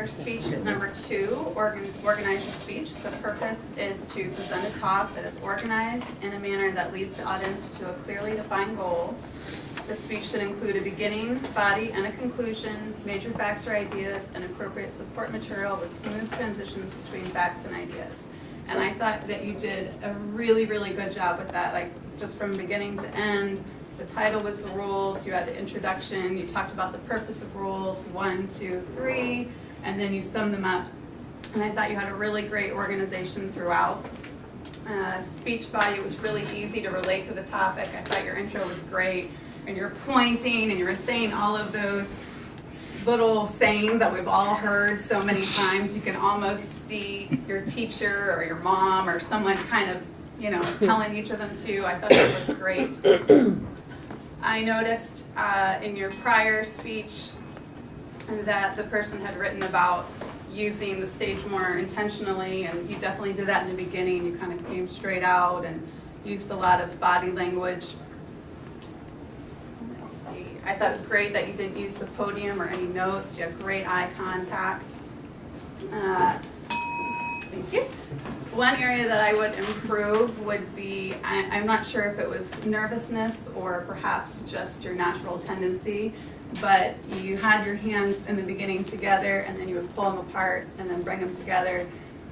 Your speech is number 2, organize your speech. The purpose is to present a talk that is organized in a manner that leads the audience to a clearly defined goal. The speech should include a beginning, body, and a conclusion, major facts or ideas, and appropriate support material with smooth transitions between facts and ideas. And I thought that you did a really, really good job with that, like just from beginning to end. The title was the rules, you had the introduction, you talked about the purpose of rules, 1, 2, 3, and then you summed them up. And I thought you had a really great organization throughout. Speech body was really easy to relate to the topic. I thought your intro was great. And you're pointing and you were saying all of those little sayings that we've all heard so many times. You can almost see your teacher or your mom or someone kind of, telling each of them too. I thought that was great. I noticed in your prior speech that the person had written about using the stage more intentionally, and you definitely did that in the beginning. You kind of came straight out and used a lot of body language. I thought it was great that you didn't use the podium or any notes. You had great eye contact. Thank you. One area that I would improve would be, I'm not sure if it was nervousness or perhaps just your natural tendency, but you had your hands in the beginning together and then you would pull them apart and then bring them together,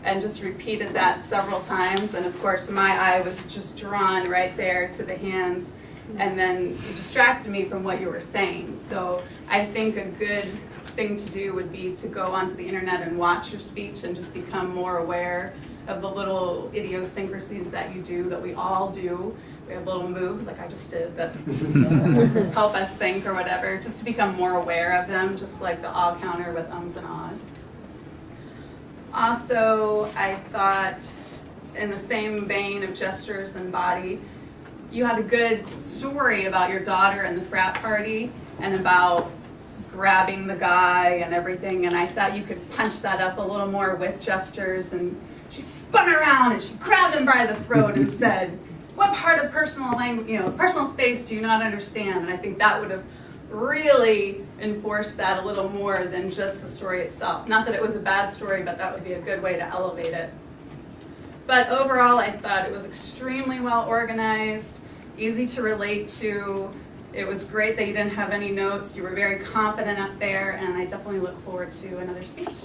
and just repeated that several times. And of course my eye was just drawn right there to the hands, and then you distracted me from what you were saying. So I think a good thing to do would be to go onto the internet and watch your speech and just become more aware of the little idiosyncrasies that you do, that we all do. We have little moves like I just did that just help us think or whatever, just to become more aware of them, just like the ah counter with ums and ahs. Also, I thought in the same vein of gestures and body, you had a good story about your daughter and the frat party and about grabbing the guy and everything, and I thought you could punch that up a little more with gestures. And she spun around and she grabbed him by the throat and said, "What part of personal language, personal space do you not understand?" And I think that would have really enforced that a little more than just the story itself. Not that it was a bad story, but that would be a good way to elevate it. But overall, I thought it was extremely well organized, easy to relate to. It was great that you didn't have any notes. You were very confident up there, and I definitely look forward to another speech.